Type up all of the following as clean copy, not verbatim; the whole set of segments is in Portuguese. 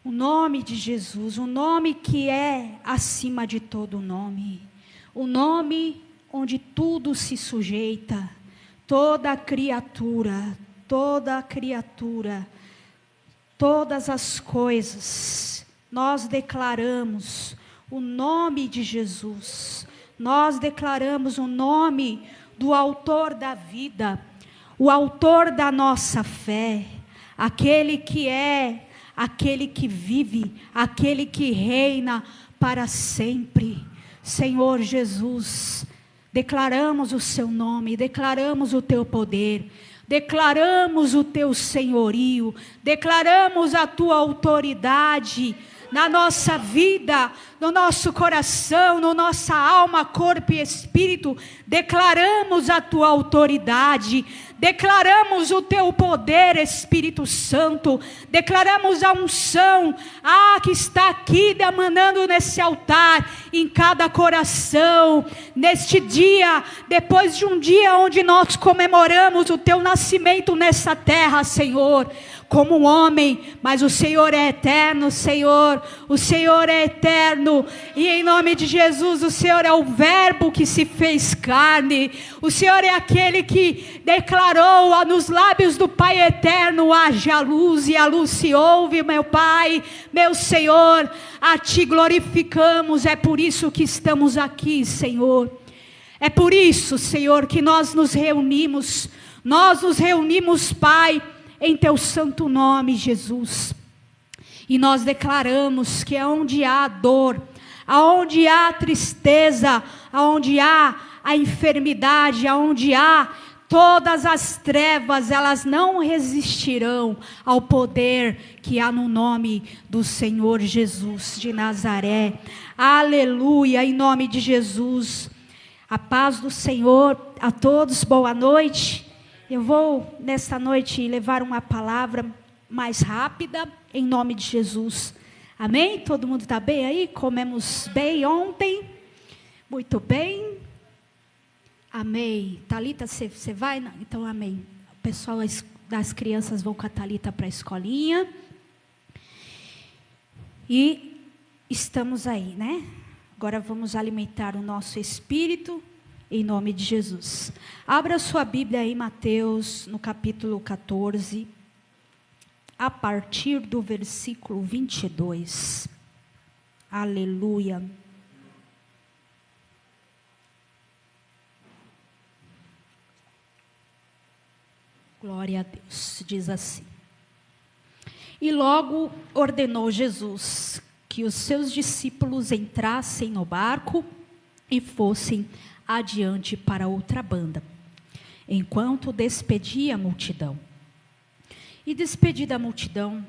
O nome de Jesus, o nome que é acima de todo nome. O nome onde tudo se sujeita, toda criatura, todas as coisas. Nós declaramos o nome de Jesus. Nós declaramos o nome do autor da vida, o autor da nossa fé, aquele que é, aquele que vive, aquele que reina para sempre. Senhor Jesus, declaramos o seu nome, declaramos o teu poder, declaramos o teu senhorio, declaramos a tua autoridade na nossa vida, no nosso coração, na nossa alma, corpo e espírito. Declaramos a tua autoridade, declaramos o teu poder, Espírito Santo, declaramos a unção, que está aqui emanando nesse altar, em cada coração, neste dia, depois de um dia onde nós comemoramos o teu nascimento nessa terra, Senhor, como um homem, mas o Senhor é eterno, Senhor, o Senhor é eterno, e em nome de Jesus, o Senhor é o verbo que se fez carne, o Senhor é aquele que declarou nos lábios do Pai eterno, haja luz, e a luz se ouve, meu Pai, meu Senhor, a Ti glorificamos, é por isso que estamos aqui, Senhor, é por isso, Senhor, que nós nos reunimos, Pai, em teu santo nome, Jesus, e nós declaramos que aonde há dor, aonde há tristeza, aonde há a enfermidade, aonde há todas as trevas, elas não resistirão ao poder que há no nome do Senhor Jesus de Nazaré. Aleluia, em nome de Jesus. A paz do Senhor a todos, boa noite. Eu vou, nesta noite, levar uma palavra mais rápida, em nome de Jesus. Amém? Todo mundo está bem aí? Comemos bem ontem? Muito bem. Amém. Thalita, você vai? Não? Então, amém. O pessoal das crianças vão com a Thalita para a escolinha. E estamos aí, né? Agora vamos alimentar o nosso espírito, em nome de Jesus. Abra sua Bíblia aí, Mateus, no capítulo 14, a partir do versículo 22. Aleluia. Glória a Deus. Diz assim: E logo ordenou Jesus que os seus discípulos entrassem no barco e fossem adiante para outra banda, enquanto despedia a multidão. E despedida a multidão,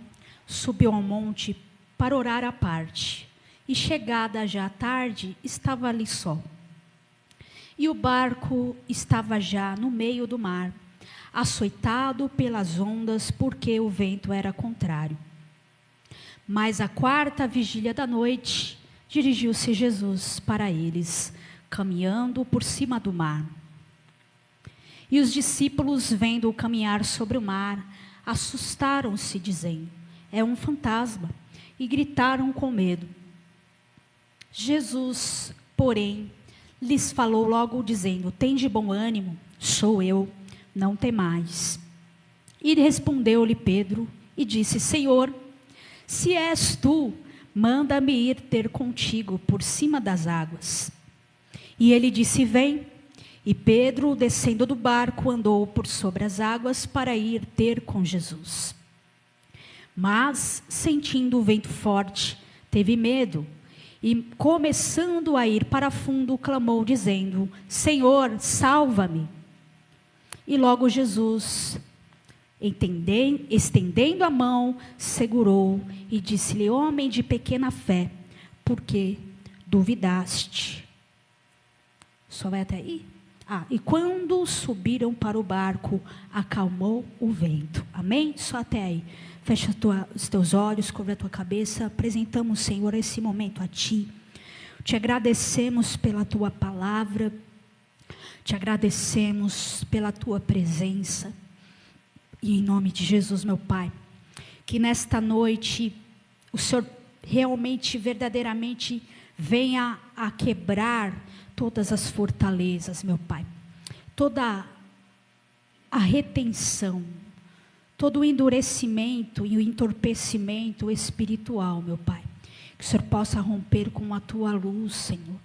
subiu ao monte para orar à parte, e chegada já a tarde, estava ali só. E o barco estava já no meio do mar, açoitado pelas ondas, porque o vento era contrário. Mas à quarta vigília da noite, dirigiu-se Jesus para eles, caminhando por cima do mar. E os discípulos, vendo-o caminhar sobre o mar, assustaram-se, dizendo: é um fantasma, e gritaram com medo. Jesus, porém, lhes falou logo, dizendo: tende bom ânimo, sou eu, não temais. E respondeu-lhe Pedro e disse: Senhor, se és tu, manda-me ir ter contigo por cima das águas. E ele disse: vem. E Pedro, descendo do barco, andou por sobre as águas para ir ter com Jesus. Mas, sentindo o vento forte, teve medo, e começando a ir para fundo, clamou, dizendo: Senhor, salva-me. E logo Jesus, estendendo a mão, segurou e disse-lhe: homem de pequena fé, por que duvidaste? Só vai até aí? E quando subiram para o barco, acalmou o vento. Amém? Só até aí. Fecha os teus olhos, cobre a tua cabeça. Apresentamos, Senhor, esse momento a Ti. Te agradecemos pela Tua palavra. Te agradecemos pela Tua presença. E em nome de Jesus, meu Pai, que nesta noite o Senhor realmente, verdadeiramente venha a quebrar todas as fortalezas, meu Pai. Toda a retenção, todo o endurecimento e o entorpecimento espiritual, meu Pai. Que o Senhor possa romper com a Tua luz, Senhor.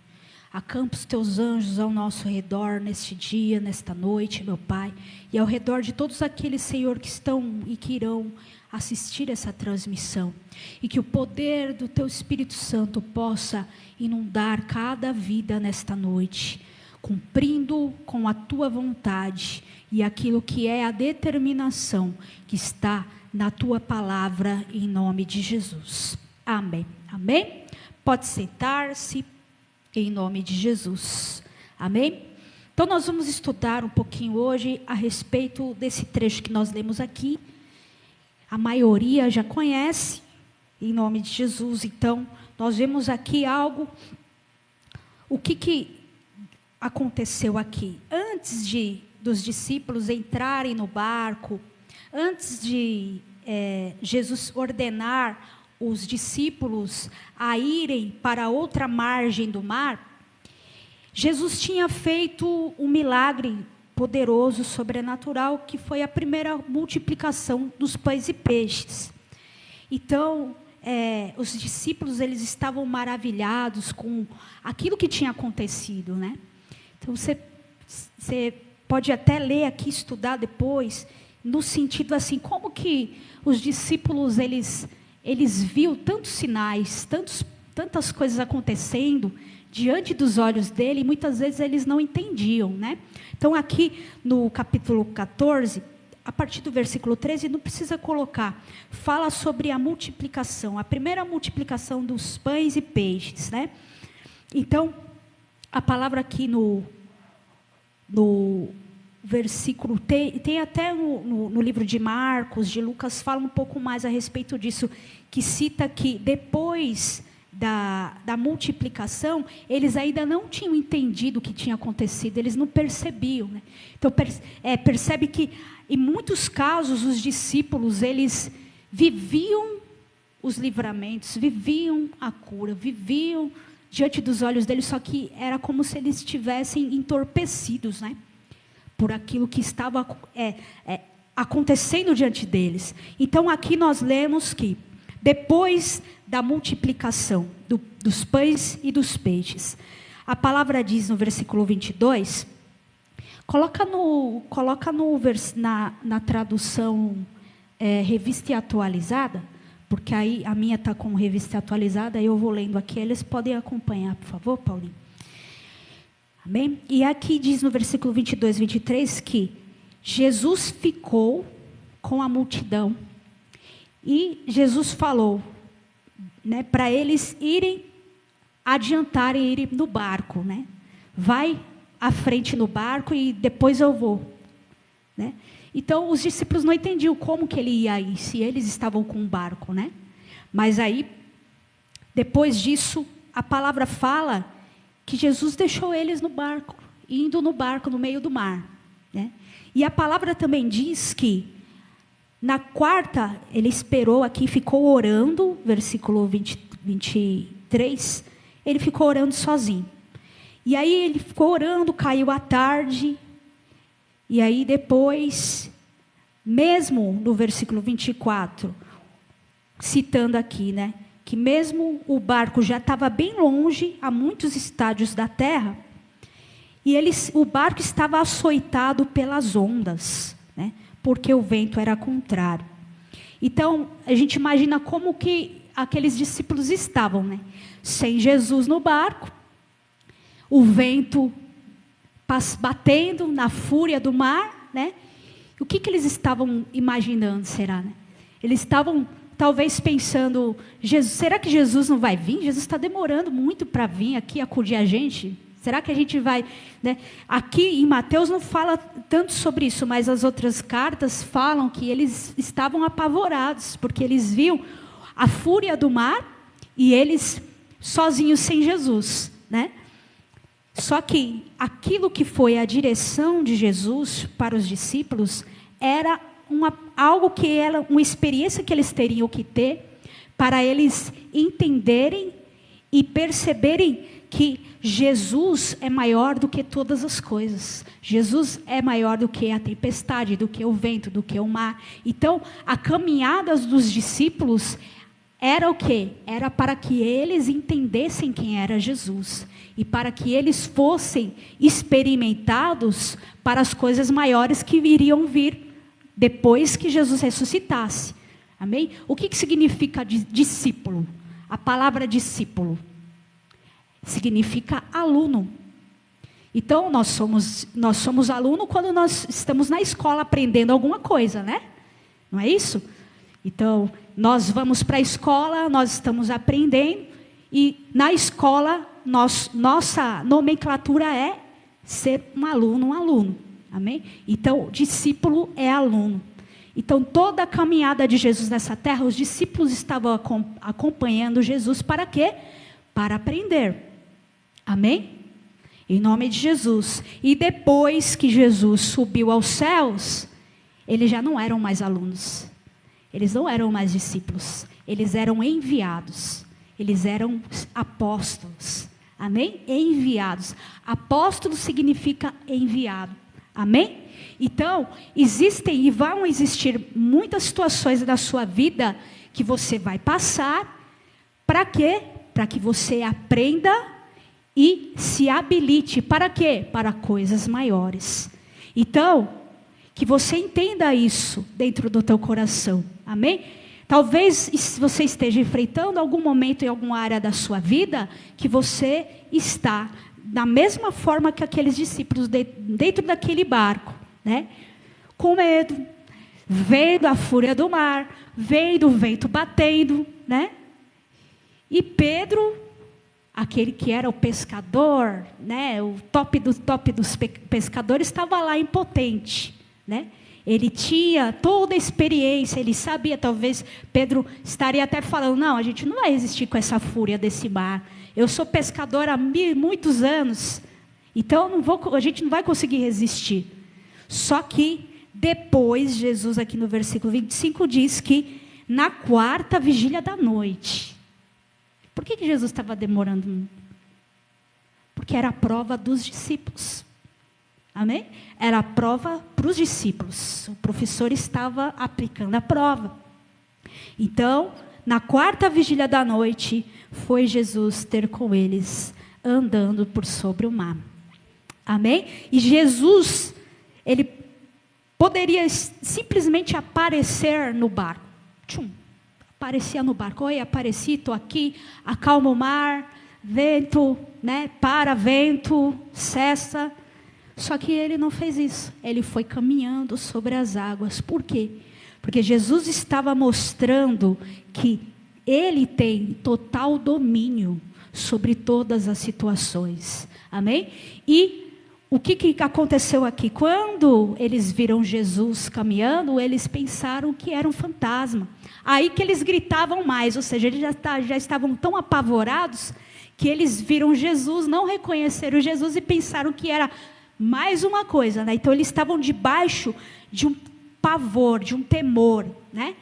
Acampa os Teus anjos ao nosso redor neste dia, nesta noite, meu Pai. E ao redor de todos aqueles, Senhor, que estão e que irão assistir essa transmissão. E que o poder do Teu Espírito Santo possa inundar cada vida nesta noite, cumprindo com a Tua vontade e aquilo que é a determinação que está na Tua palavra, em nome de Jesus. Amém. Amém? Pode sentar-se, em nome de Jesus. Amém? Então nós vamos estudar um pouquinho hoje a respeito desse trecho que nós lemos aqui. A maioria já conhece, em nome de Jesus. Então, nós vemos aqui algo. O que aconteceu aqui? Antes dos discípulos entrarem no barco, antes de Jesus ordenar os discípulos a irem para outra margem do mar, Jesus tinha feito um milagre poderoso, sobrenatural, que foi a primeira multiplicação dos pães e peixes. Então, os discípulos, eles estavam maravilhados com aquilo que tinha acontecido, né? Então, você pode até ler aqui, estudar depois, no sentido assim, como que os discípulos, eles viam tantos sinais, tantas coisas acontecendo diante dos olhos dele, e muitas vezes eles não entendiam, né? Então aqui no capítulo 14, a partir do versículo 13, não precisa colocar, fala sobre a multiplicação, a primeira multiplicação dos pães e peixes, né? Então, a palavra aqui no versículo, tem até no livro de Marcos, de Lucas, fala um pouco mais a respeito disso, que cita que depois da multiplicação, eles ainda não tinham entendido o que tinha acontecido, eles não percebiam, né? Então, percebe que, em muitos casos, os discípulos, eles viviam os livramentos, viviam a cura, viviam diante dos olhos deles, só que era como se eles estivessem entorpecidos, né? Por aquilo que estava acontecendo diante deles. Então, aqui nós lemos que, depois da multiplicação dos pães e dos peixes, a palavra diz no versículo 22, coloca na tradução revista e atualizada, porque aí a minha está com revista atualizada, eu vou lendo aqui, eles podem acompanhar, por favor, Paulinho. Amém? E aqui diz no versículo 22, 23, que Jesus ficou com a multidão. E Jesus falou, né, para eles irem no barco, né? Vai à frente no barco e depois eu vou, né? Então, os discípulos não entendiam como que ele ia ir, se eles estavam com um barco, né? Mas aí, depois disso, a palavra fala que Jesus deixou eles no barco, indo no barco no meio do mar, né? E a palavra também diz que na quarta, ele esperou aqui, ficou orando, versículo 23, ele ficou orando sozinho. E aí ele ficou orando, caiu a tarde, e aí depois, mesmo no versículo 24, citando aqui, né, que mesmo o barco já estava bem longe, a muitos estádios da terra, e o barco estava açoitado pelas ondas, né, porque o vento era contrário. Então, a gente imagina como que aqueles discípulos estavam, né? Sem Jesus no barco, o vento batendo na fúria do mar, né? O que eles estavam imaginando, será, né? Eles estavam talvez pensando, será que Jesus não vai vir? Jesus está demorando muito para vir aqui acudir a gente. Será que a gente vai, né? Aqui em Mateus não fala tanto sobre isso, mas as outras cartas falam que eles estavam apavorados, porque eles viam a fúria do mar e eles sozinhos sem Jesus, né? Só que aquilo que foi a direção de Jesus para os discípulos era algo que era uma experiência que eles teriam que ter Para eles entenderem e perceberem que Jesus é maior do que todas as coisas. Jesus é maior do que a tempestade, do que o vento, do que o mar. Então, a caminhada dos discípulos era o quê? Era para que eles entendessem quem era Jesus. E para que eles fossem experimentados para as coisas maiores que iriam vir depois que Jesus ressuscitasse. Amém? O que significa discípulo? A palavra discípulo significa aluno. Então, nós somos aluno quando nós estamos na escola aprendendo alguma coisa, né? Não é isso? Então, nós vamos para a escola, nós estamos aprendendo, e na escola, nossa nomenclatura é ser um aluno. Amém? Então, discípulo é aluno. Então, toda a caminhada de Jesus nessa terra, os discípulos estavam acompanhando Jesus para quê? Para aprender. Amém? Em nome de Jesus. E depois que Jesus subiu aos céus, eles já não eram mais alunos. Eles não eram mais discípulos. Eles eram enviados. Eles eram apóstolos. Amém? Enviados. Apóstolo significa enviado. Amém? Então, existem e vão existir muitas situações da sua vida que você vai passar. Para quê? Para que você aprenda e se habilite. Para quê? Para coisas maiores. Então, que você entenda isso dentro do teu coração. Amém? Talvez você esteja enfrentando algum momento em alguma área da sua vida que você está da mesma forma que aqueles discípulos dentro daquele barco, né? Com medo, vendo a fúria do mar, vendo o vento batendo, né? E Pedro, aquele que era o pescador, né? O top dos pescadores, estava lá impotente, né? Ele tinha toda a experiência, ele sabia, talvez Pedro estaria até falando, não, a gente não vai resistir com essa fúria desse mar. Eu sou pescador há muitos anos, então a gente não vai conseguir resistir. Só que depois, Jesus aqui no versículo 25 diz que na 4ª vigília da noite. Por que Jesus estava demorando? Porque era a prova dos discípulos. Amém? Era a prova para os discípulos. O professor estava aplicando a prova. Então, na 4ª vigília da noite, foi Jesus ter com eles, andando por sobre o mar. Amém? E Jesus, ele poderia simplesmente aparecer no barco. Aparecia no barco. Oi, apareci, estou aqui, acalma o mar, vento, né? Para, vento, cessa. Só que ele não fez isso. Ele foi caminhando sobre as águas. Por quê? Porque Jesus estava mostrando que ele tem total domínio sobre todas as situações. Amém? E o que aconteceu aqui? Quando eles viram Jesus caminhando, eles pensaram que era um fantasma. Aí que eles gritavam mais, ou seja, eles já estavam tão apavorados que eles viram Jesus, não reconheceram Jesus e pensaram que era mais uma coisa, né? Então eles estavam debaixo de um pavor, de um temor, né?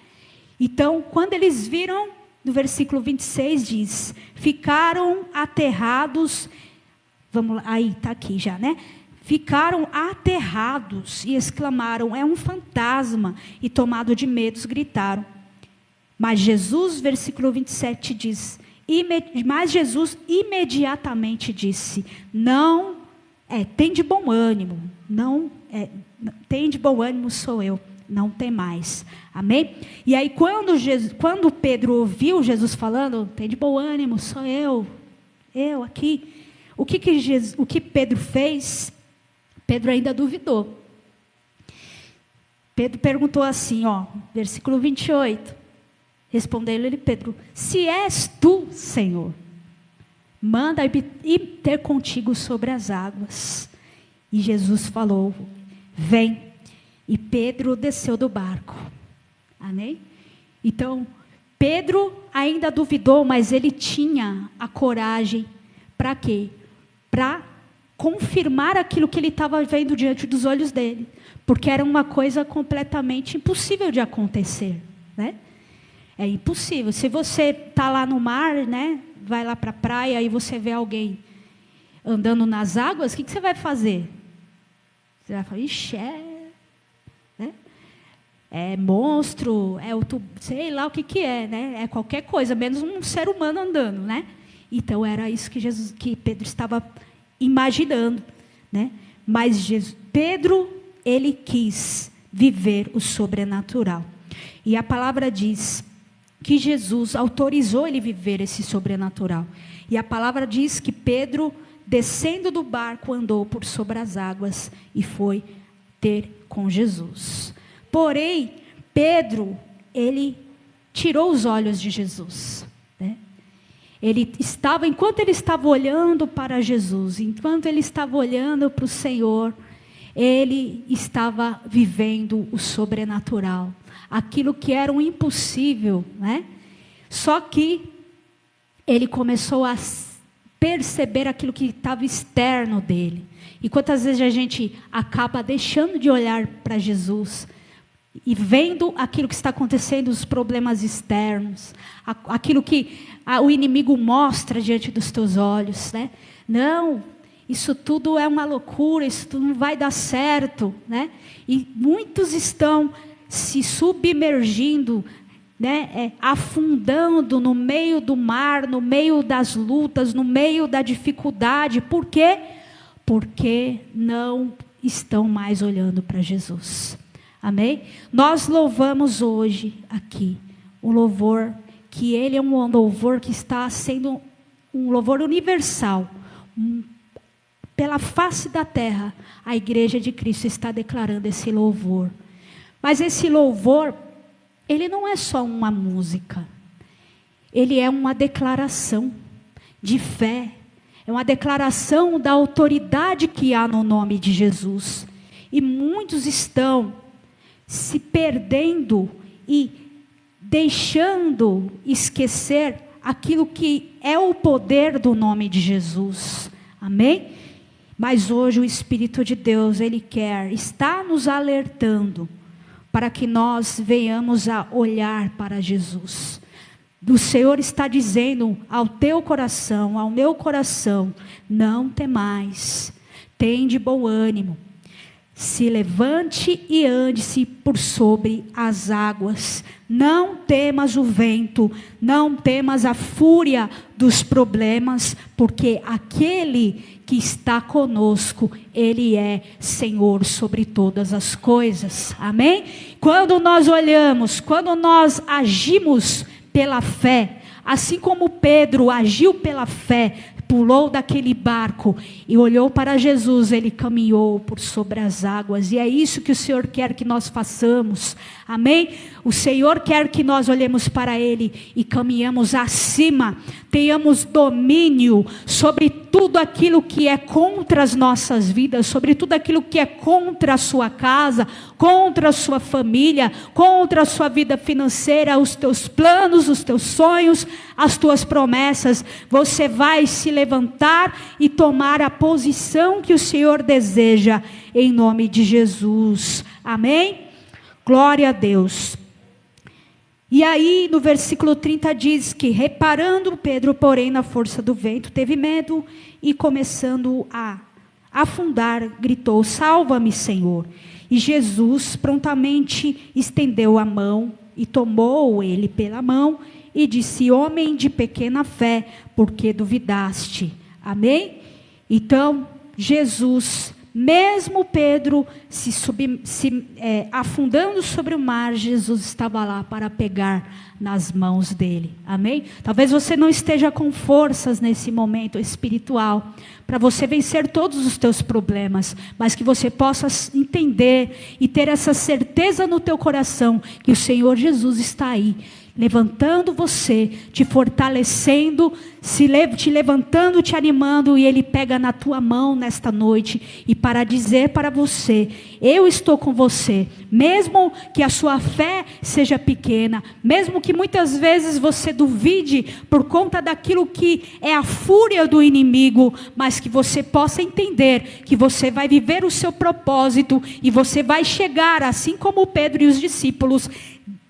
Então, quando eles viram, no versículo 26 diz, ficaram aterrados, vamos lá, aí, está aqui já, né? Ficaram aterrados e exclamaram, é um fantasma, e tomado de medos gritaram. Mas Jesus, versículo 27 diz, mas Jesus imediatamente disse, tem de bom ânimo, tem de bom ânimo sou eu, não tem mais. Amém? E aí quando Pedro ouviu Jesus falando, tem de bom ânimo, sou eu aqui. O que Pedro fez? Pedro ainda duvidou. Pedro perguntou assim, versículo 28. Respondeu-lhe Pedro, se és tu, Senhor, manda ir ter contigo sobre as águas. E Jesus falou, vem. E Pedro desceu do barco. Amém? Então, Pedro ainda duvidou, mas ele tinha a coragem. Para quê? Para confirmar aquilo que ele estava vendo diante dos olhos dele. Porque era uma coisa completamente impossível de acontecer, né? É impossível. Se você está lá no mar, né, vai lá para a praia e você vê alguém andando nas águas, o que você vai fazer? Você vai falar, ixi, né? É monstro, sei lá o que é, né? É qualquer coisa, menos um ser humano andando, né? Então era isso que Pedro estava imaginando, né? Mas Pedro, ele quis viver o sobrenatural. E a palavra diz que Jesus autorizou ele viver esse sobrenatural. E a palavra diz que Pedro, descendo do barco, andou por sobre as águas e foi ter com Jesus. Porém, Pedro, ele tirou os olhos de Jesus, né? Enquanto ele estava olhando para Jesus, enquanto ele estava olhando para o Senhor, ele estava vivendo o sobrenatural, aquilo que era um impossível, né? Só que ele começou a perceber aquilo que estava externo dele. E quantas vezes a gente acaba deixando de olhar para Jesus e vendo aquilo que está acontecendo, os problemas externos, aquilo que o inimigo mostra diante dos teus olhos, né? Não, isso tudo é uma loucura, isso tudo não vai dar certo, né? E muitos estão se submergindo, né? Afundando no meio do mar, no meio das lutas, no meio da dificuldade. Por quê? Porque não estão mais olhando para Jesus. Amém? Nós louvamos hoje aqui um louvor, que ele é um louvor que está sendo um louvor universal. Pela face da terra, a igreja de Cristo está declarando esse louvor. Mas esse louvor, ele não é só uma música. Ele é uma declaração de fé. É uma declaração da autoridade que há no nome de Jesus. E muitos estão se perdendo e deixando esquecer aquilo que é o poder do nome de Jesus. Amém? Mas hoje o Espírito de Deus, ele está nos alertando para que nós venhamos a olhar para Jesus. O Senhor está dizendo ao teu coração, ao meu coração, não temais, tende bom ânimo. Se levante e ande-se por sobre as águas. Não temas o vento, não temas a fúria dos problemas, porque aquele que está conosco, ele é Senhor sobre todas as coisas. Amém? Quando nós olhamos, quando nós agimos pela fé, assim como Pedro agiu pela fé, pulou daquele barco e olhou para Jesus, ele caminhou por sobre as águas. E é isso que o Senhor quer que nós façamos. Amém? O Senhor quer que nós olhemos para Ele e caminhamos acima, tenhamos domínio sobre tudo aquilo que é contra as nossas vidas, sobre tudo aquilo que é contra a sua casa, contra a sua família, contra a sua vida financeira, os teus planos, os teus sonhos, as tuas promessas. Você vai se levantar e tomar a posição que o Senhor deseja, em nome de Jesus. Amém? Glória a Deus. E aí no versículo 30 diz que, reparando Pedro, porém, na força do vento, teve medo e, começando a afundar, gritou: salva-me, Senhor. E Jesus prontamente estendeu a mão e tomou ele pela mão e disse: homem de pequena fé, por que duvidaste? Amém? Então Jesus, mesmo Pedro afundando sobre o mar, Jesus estava lá para pegar nas mãos dele. Amém? Talvez você não esteja com forças nesse momento espiritual para você vencer todos os teus problemas, mas que você possa entender e ter essa certeza no teu coração que o Senhor Jesus está aí, levantando você, te fortalecendo, te levantando, te animando, e Ele pega na tua mão nesta noite, e para dizer para você: eu estou com você, mesmo que a sua fé seja pequena, mesmo que muitas vezes você duvide por conta daquilo que é a fúria do inimigo, mas que você possa entender que você vai viver o seu propósito, e você vai chegar, assim como Pedro e os discípulos,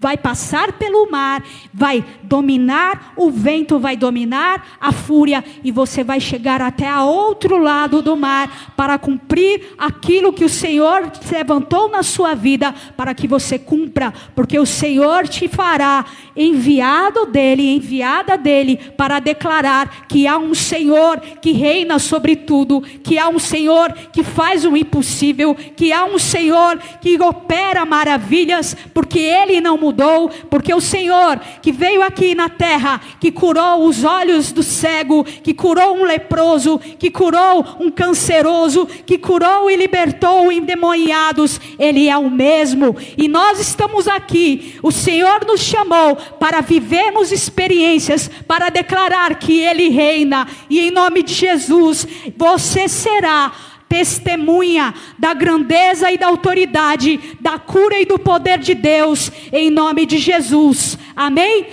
vai passar pelo mar, vai dominar, o vento vai dominar a fúria, e você vai chegar até a outro lado do mar, para cumprir aquilo que o Senhor levantou na sua vida, para que você cumpra, porque o Senhor te fará enviada dele, para declarar que há um Senhor que reina sobre tudo, que há um Senhor que faz o impossível, que há um Senhor que opera maravilhas, porque Ele não mudou, porque o Senhor que veio aqui na terra, que curou os olhos do cego, que curou um leproso, que curou um canceroso, que curou e libertou endemoniados, Ele é o mesmo, e nós estamos aqui, o Senhor nos chamou para vivermos experiências, para declarar que Ele reina, e em nome de Jesus, você será testemunha da grandeza e da autoridade, da cura e do poder de Deus, em nome de Jesus, amém?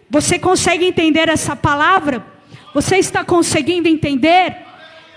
Você consegue entender essa palavra? Você está conseguindo entender?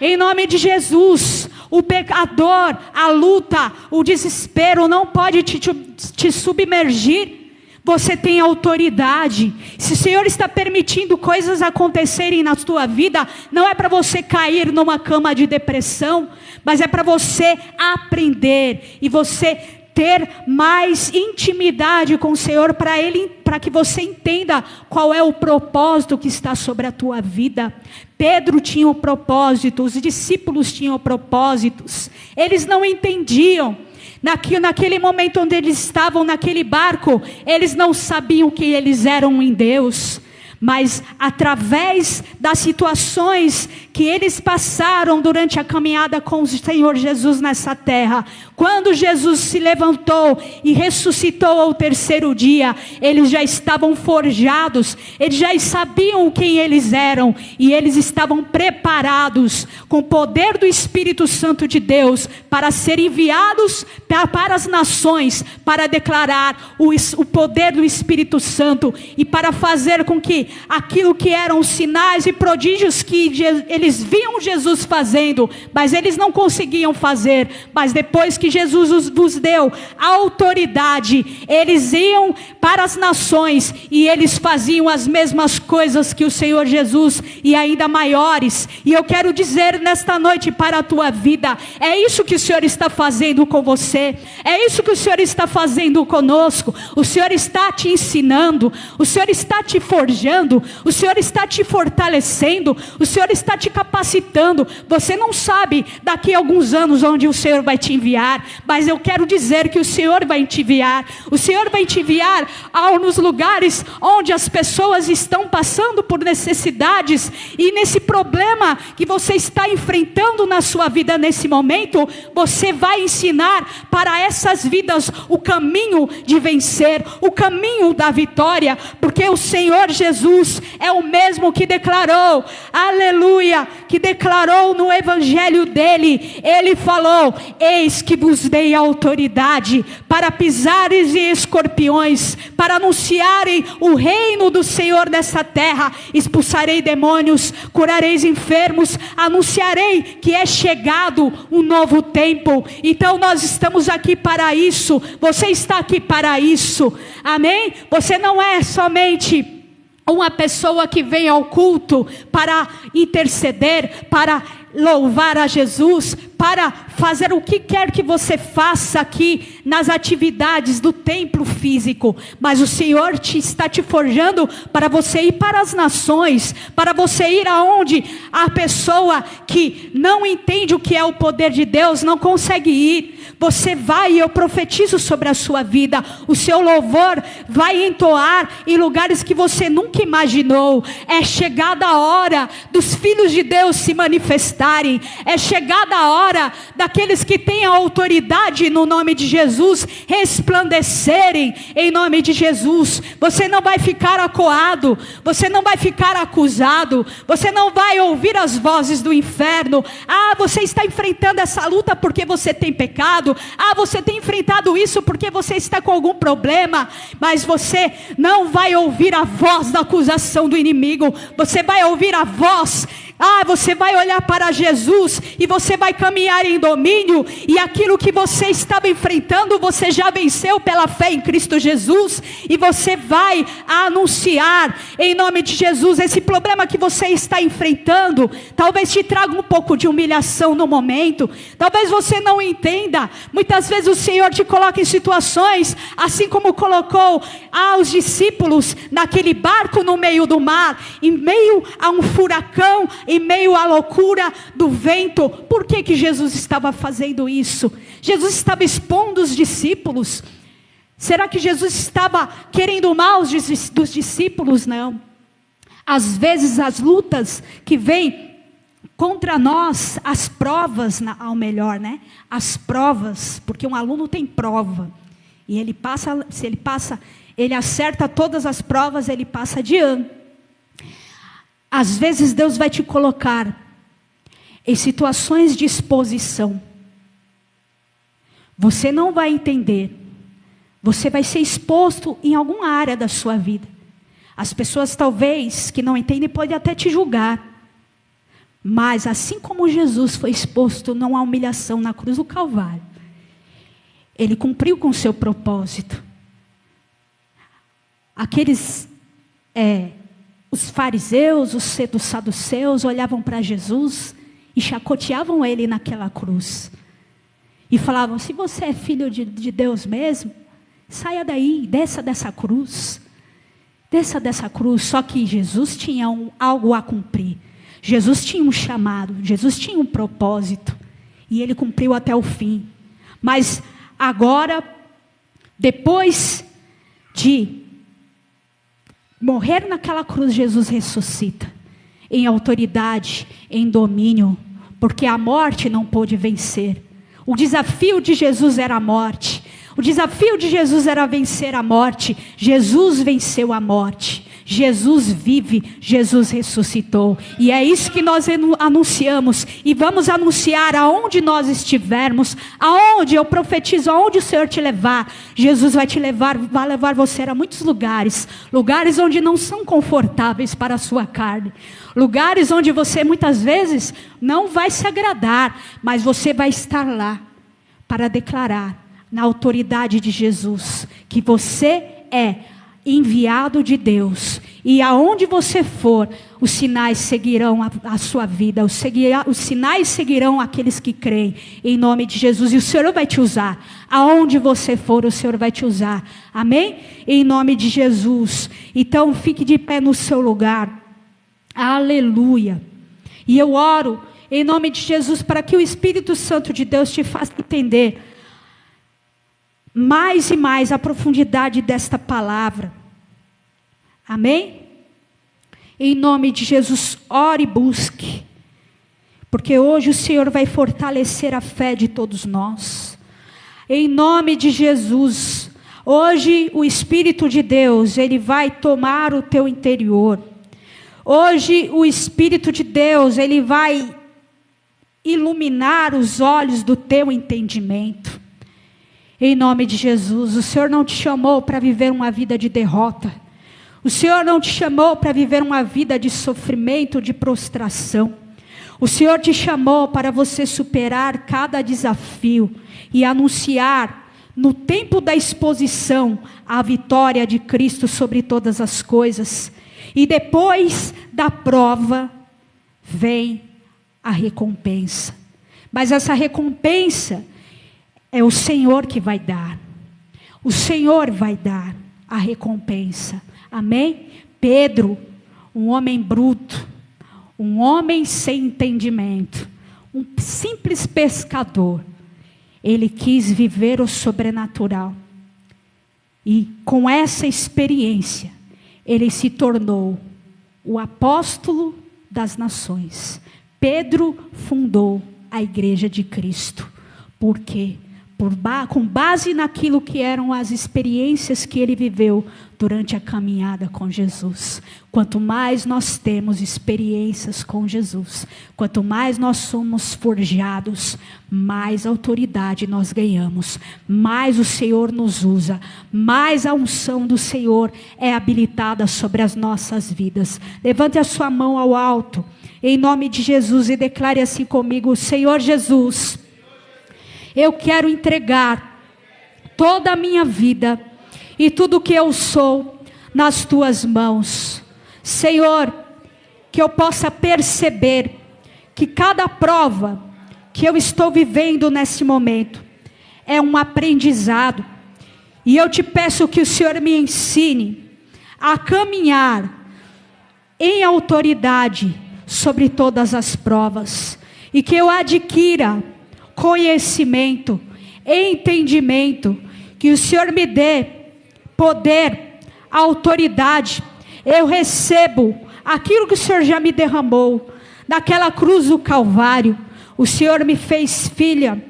Em nome de Jesus, o pecador, a luta, o desespero não pode te submergir. Você tem autoridade. Se o Senhor está permitindo coisas acontecerem na sua vida, não é para você cair numa cama de depressão, mas é para você aprender e você ter mais intimidade com o Senhor, para que você entenda qual é o propósito que está sobre a tua vida. Pedro tinha um propósito, os discípulos tinham propósitos, eles não entendiam. Naquele momento onde eles estavam naquele barco, eles não sabiam que eles eram em Deus, mas através das situações que eles passaram durante a caminhada com o Senhor Jesus nessa terra, quando Jesus se levantou e ressuscitou ao terceiro dia, eles já estavam forjados, eles já sabiam quem eles eram, e eles estavam preparados com o poder do Espírito Santo de Deus, para serem enviados para as nações, para declarar o poder do Espírito Santo, e para fazer com que aquilo que eram os sinais e prodígios que eles viam Jesus fazendo, mas eles não conseguiam fazer, mas depois que Jesus vos deu a autoridade, eles iam para as nações, e eles faziam as mesmas coisas que o Senhor Jesus, e ainda maiores. E eu quero dizer nesta noite para a tua vida, é isso que o Senhor está fazendo com você, é isso que o Senhor está fazendo conosco. O Senhor está te ensinando, o Senhor está te forjando, o Senhor está te fortalecendo, o Senhor está te capacitando. Você não sabe daqui a alguns anos onde o Senhor vai te enviar, mas eu quero dizer que o Senhor vai te enviar. O Senhor vai te enviar nos lugares onde as pessoas estão passando por necessidades, e nesse problema que você está enfrentando na sua vida nesse momento, você vai ensinar para essas vidas o caminho de vencer, o caminho da vitória, porque o Senhor Jesus é o mesmo que declarou, aleluia, que declarou no evangelho dele. Ele falou: eis que vos dei autoridade para pisares e escorpiões, para anunciarem o reino do Senhor nessa terra. Expulsarei demônios, curareis enfermos, anunciarei que é chegado um novo tempo. Então nós estamos aqui para isso, você está aqui para isso, amém? Você não é somente uma pessoa que vem ao culto para interceder, para louvar a Jesus, para fazer o que quer que você faça aqui nas atividades do templo físico, mas o Senhor está te forjando para você ir para as nações, para você ir aonde a pessoa que não entende o que é o poder de Deus não consegue ir. Você vai, e eu profetizo sobre a sua vida, o seu louvor vai entoar em lugares que você nunca imaginou. É chegada a hora dos filhos de Deus se manifestarem, é chegada a hora daqueles que têm a autoridade no nome de Jesus resplandecerem em nome de Jesus. Você não vai ficar acuado, você não vai ficar acusado, você não vai ouvir as vozes do inferno. Você está enfrentando essa luta porque você tem pecado, você tem enfrentado isso porque você está com algum problema, mas você não vai ouvir a voz da acusação do inimigo, você vai ouvir a voz Você vai olhar para Jesus e você vai caminhar em domínio, e aquilo que você estava enfrentando, você já venceu pela fé em Cristo Jesus, e você vai anunciar em nome de Jesus. Esse problema que você está enfrentando, talvez te traga um pouco de humilhação no momento, talvez você não entenda. Muitas vezes o Senhor te coloca em situações, assim como colocou aos discípulos naquele barco no meio do mar, em meio a um furacão, em meio à loucura do vento. Por que Jesus estava fazendo isso? Jesus estava expondo os discípulos. Será que Jesus estava querendo mal dos discípulos? Não. Às vezes as lutas que vêm contra nós, as provas, ao melhor, né? As provas, porque um aluno tem prova, e ele passa, se ele passa, ele acerta todas as provas, ele passa de ano. Às vezes Deus vai te colocar em situações de exposição. Você não vai entender. Você vai ser exposto em alguma área da sua vida. As pessoas talvez que não entendem podem até te julgar. Mas assim como Jesus foi exposto numa humilhação na cruz do Calvário, Ele cumpriu com o seu propósito. Os fariseus, os saduceus olhavam para Jesus e chacoteavam Ele naquela cruz. E falavam: se você é filho de Deus mesmo, saia daí, desça dessa cruz. Desça dessa cruz. Só que Jesus tinha algo a cumprir. Jesus tinha um chamado, Jesus tinha um propósito. E Ele cumpriu até o fim. Mas agora, depois de morrer naquela cruz, Jesus ressuscita. Em autoridade, em domínio. Porque a morte não pôde vencer. O desafio de Jesus era a morte. O desafio de Jesus era vencer a morte. Jesus venceu a morte. Jesus vive, Jesus ressuscitou. E é isso que nós anunciamos. E vamos anunciar aonde nós estivermos. Aonde eu profetizo, aonde o Senhor te levar. Jesus vai te levar, vai levar você a muitos lugares. Lugares onde não são confortáveis para a sua carne. Lugares onde você muitas vezes não vai se agradar. Mas você vai estar lá para declarar na autoridade de Jesus que você é enviado de Deus, e aonde você for, os sinais seguirão a sua vida, os sinais seguirão aqueles que creem, em nome de Jesus. E o Senhor vai te usar, aonde você for, o Senhor vai te usar, amém? Em nome de Jesus. Então fique de pé no seu lugar, aleluia. E eu oro em nome de Jesus para que o Espírito Santo de Deus te faça entender mais e mais a profundidade desta palavra. Amém? Em nome de Jesus, ore e busque. Porque hoje o Senhor vai fortalecer a fé de todos nós. Em nome de Jesus, hoje o Espírito de Deus, Ele vai tomar o teu interior. Hoje o Espírito de Deus, Ele vai iluminar os olhos do teu entendimento. Em nome de Jesus, o Senhor não te chamou para viver uma vida de derrota. O Senhor não te chamou para viver uma vida de sofrimento, de prostração. O Senhor te chamou para você superar cada desafio e anunciar no tempo da exposição a vitória de Cristo sobre todas as coisas. E depois da prova vem a recompensa. Mas essa recompensa é o Senhor que vai dar. O Senhor vai dar a recompensa. Amém? Pedro, um homem bruto, um homem sem entendimento, um simples pescador, ele quis viver o sobrenatural. E com essa experiência, ele se tornou o apóstolo das nações. Pedro fundou a igreja de Cristo. Por quê? Com base naquilo que eram as experiências que ele viveu durante a caminhada com Jesus. Quanto mais nós temos experiências com Jesus, quanto mais nós somos forjados, mais autoridade nós ganhamos, mais o Senhor nos usa, mais a unção do Senhor é habilitada sobre as nossas vidas. Levante a sua mão ao alto em nome de Jesus, e declare assim comigo: Senhor Jesus, eu quero entregar toda a minha vida e tudo que eu sou nas tuas mãos. Senhor, que eu possa perceber que cada prova que eu estou vivendo nesse momento é um aprendizado, e eu te peço que o Senhor me ensine a caminhar em autoridade sobre todas as provas, e que eu adquira conhecimento, entendimento, que o Senhor me dê poder, autoridade. Eu recebo aquilo que o Senhor já me derramou naquela cruz do Calvário. O Senhor me fez filha,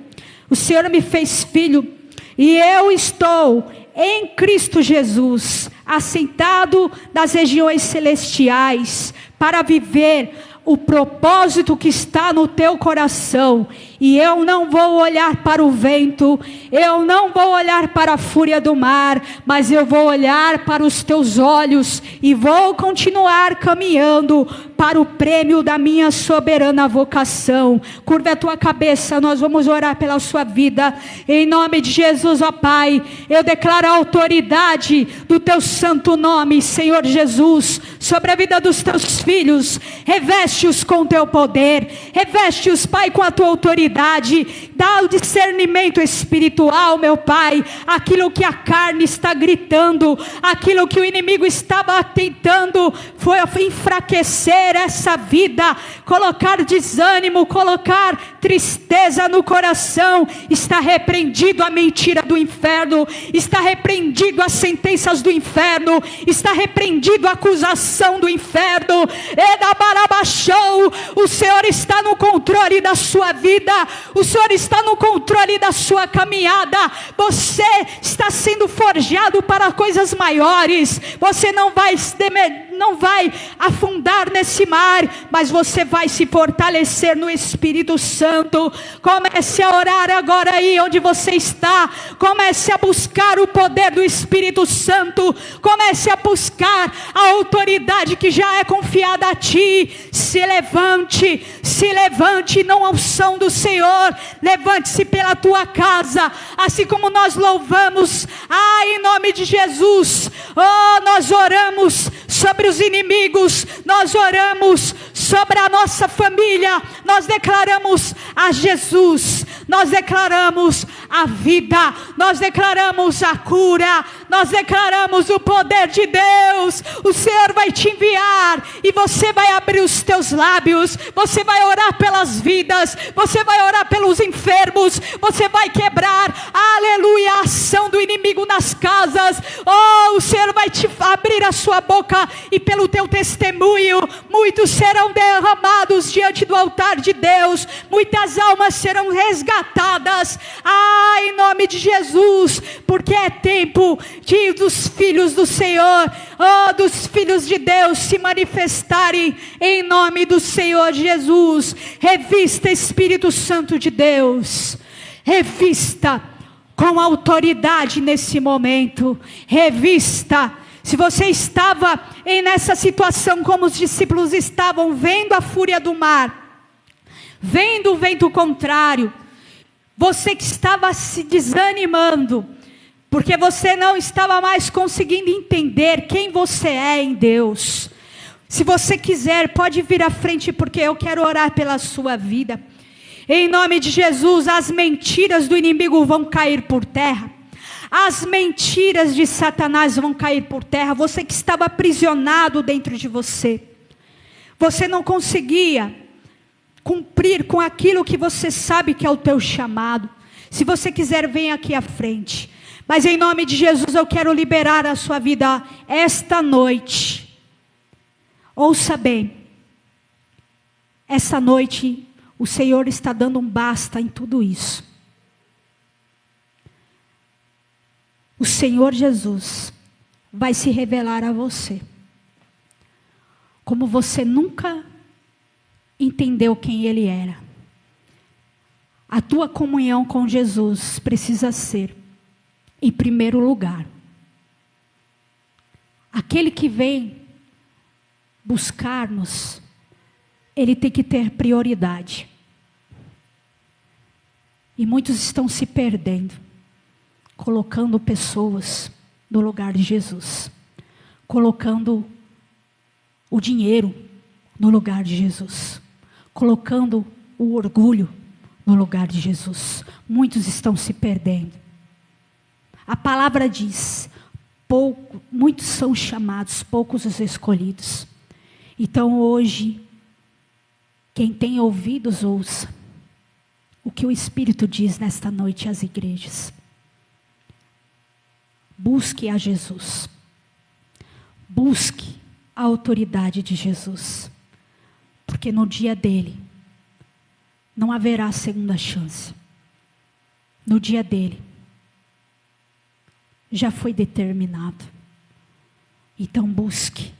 o Senhor me fez filho, e eu estou em Cristo Jesus, assentado nas regiões celestiais, para viver o propósito que está no teu coração. E eu não vou olhar para o vento, eu não vou olhar para a fúria do mar, mas eu vou olhar para os teus olhos, e vou continuar caminhando para o prêmio da minha soberana vocação. Curva a tua cabeça, nós vamos orar pela sua vida, em nome de Jesus. Ó Pai, eu declaro a autoridade do teu santo nome, Senhor Jesus, sobre a vida dos teus filhos. Reveste-os com teu poder, reveste-os, Pai, com a tua autoridade. Dá o discernimento espiritual, meu Pai, aquilo que a carne está gritando, aquilo que o inimigo estava tentando foi enfraquecer essa vida, colocar desânimo, colocar tristeza no coração. Está repreendido a mentira do inferno, está repreendido as sentenças do inferno, está repreendido a acusação do inferno. O Senhor está no controle da sua vida, o Senhor está no controle da sua caminhada. Você está sendo forjado para coisas maiores. Você não vai afundar nesse mar, mas você vai se fortalecer no Espírito Santo. Comece a orar agora aí onde você está. Comece a buscar o poder do Espírito Santo. Comece a buscar a autoridade que já é confiada a ti. Se levante na unção do Senhor. Levante-se pela tua casa, assim como nós louvamos, em nome de Jesus. Nós oramos sobre os inimigos, nós oramos sobre a nossa família, nós declaramos a Jesus, nós declaramos a vida, nós declaramos a cura, nós declaramos o poder de Deus. O Senhor vai te enviar, e você vai abrir os teus lábios, você vai orar pelas vidas, você vai orar pelos enfermos, você vai quebrar, aleluia, a ação do inimigo nas casas. O Senhor vai te abrir a sua boca, e pelo teu testemunho, muitos serão derramados diante do altar de Deus, muitas almas serão resgatadas, em nome de Jesus, porque é tempo dos filhos do Senhor, dos filhos de Deus se manifestarem em nome do Senhor Jesus. Revista, Espírito Santo de Deus, revista com autoridade nesse momento, revista. Se você estava nessa situação como os discípulos estavam, vendo a fúria do mar, vendo o vento contrário, você que estava se desanimando, porque você não estava mais conseguindo entender quem você é em Deus. Se você quiser, pode vir à frente, porque eu quero orar pela sua vida. Em nome de Jesus, as mentiras do inimigo vão cair por terra. As mentiras de Satanás vão cair por terra. Você que estava aprisionado dentro de você, você não conseguia cumprir com aquilo que você sabe que é o teu chamado. Se você quiser, vem aqui à frente. Mas em nome de Jesus eu quero liberar a sua vida esta noite. Ouça bem, essa noite o Senhor está dando um basta em tudo isso. O Senhor Jesus vai se revelar a você, como você nunca entendeu quem Ele era. A tua comunhão com Jesus precisa ser, em primeiro lugar, aquele que vem buscar-nos ele tem que ter prioridade. E muitos estão se perdendo, colocando pessoas no lugar de Jesus, colocando o dinheiro no lugar de Jesus, colocando o orgulho no lugar de Jesus. Muitos estão se perdendo. A palavra diz: muitos são chamados, poucos os escolhidos. Então hoje, quem tem ouvidos, ouça o que o Espírito diz nesta noite às igrejas. Busque a Jesus. Busque a autoridade de Jesus. Porque no dia dele, não haverá segunda chance. No dia dele, já foi determinado. Então busque.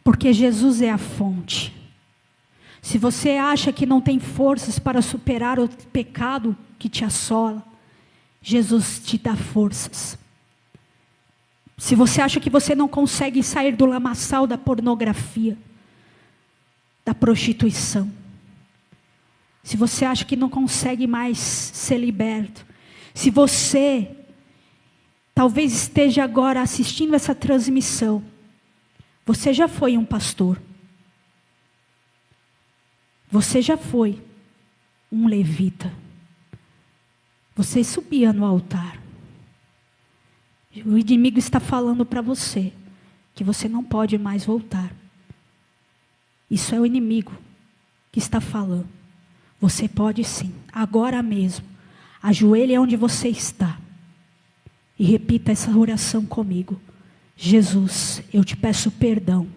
Porque Jesus é a fonte. Se você acha que não tem forças para superar o pecado que te assola, Jesus te dá forças. Se você acha que você não consegue sair do lamaçal da pornografia, da prostituição, se você acha que não consegue mais ser liberto, se você talvez esteja agora assistindo essa transmissão, você já foi um pastor, você já foi um levita, você subia no altar. O inimigo está falando para você que você não pode mais voltar. Isso é o inimigo que está falando. Você pode sim, agora mesmo. Ajoelhe onde você está e repita essa oração comigo. Jesus, eu te peço perdão,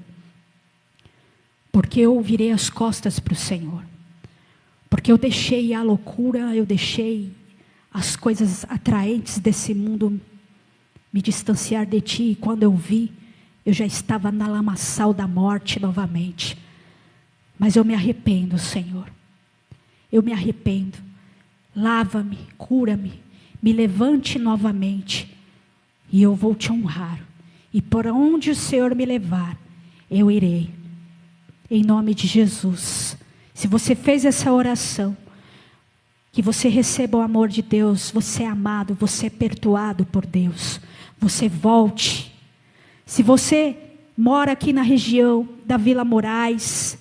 porque eu virei as costas para o Senhor, porque eu deixei a loucura, eu deixei as coisas atraentes desse mundo me distanciar de ti, e quando eu vi, eu já estava na lamaçal da morte novamente. Mas eu me arrependo, Senhor, eu me arrependo. Lava-me, cura-me, me levante novamente, e eu vou te honrar, e por onde o Senhor me levar, eu irei, em nome de Jesus. Se você fez essa oração, que você receba o amor de Deus, você é amado, você é perdoado por Deus, você volte. Se você mora aqui na região da Vila Moraes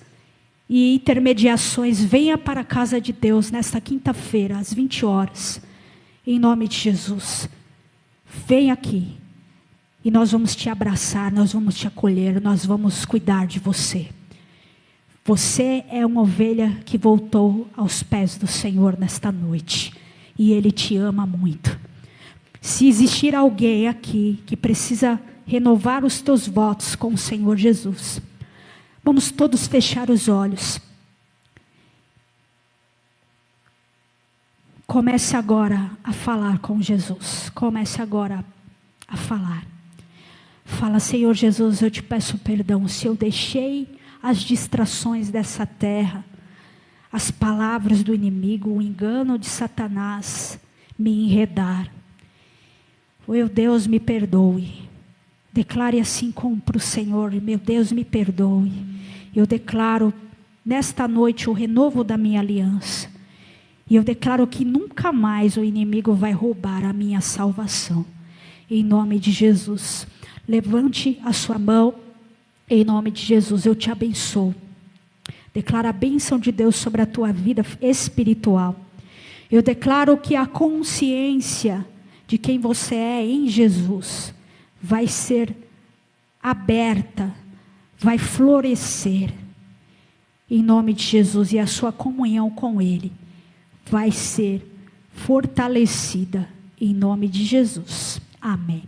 e intermediações, venha para a casa de Deus nesta quinta-feira, às 20 horas, em nome de Jesus. Vem aqui e nós vamos te abraçar, nós vamos te acolher, nós vamos cuidar de você. Você é uma ovelha que voltou aos pés do Senhor nesta noite, e Ele te ama muito. Se existir alguém aqui que precisa renovar os teus votos com o Senhor Jesus, vamos todos fechar os olhos. Comece agora a falar com Jesus. Comece agora a falar. Fala: Senhor Jesus, eu te peço perdão se eu deixei as distrações dessa terra, as palavras do inimigo, o engano de Satanás me enredar. Meu Deus, me perdoe. Declare assim para o Senhor: meu Deus, me perdoe. Eu declaro nesta noite o renovo da minha aliança. E eu declaro que nunca mais o inimigo vai roubar a minha salvação. Em nome de Jesus. Levante a sua mão. Em nome de Jesus, eu te abençoo. Declaro a bênção de Deus sobre a tua vida espiritual. Eu declaro que a consciência de quem você é em Jesus vai ser aberta, vai florescer. Em nome de Jesus, e a sua comunhão com Ele vai ser fortalecida. Em nome de Jesus. Amém.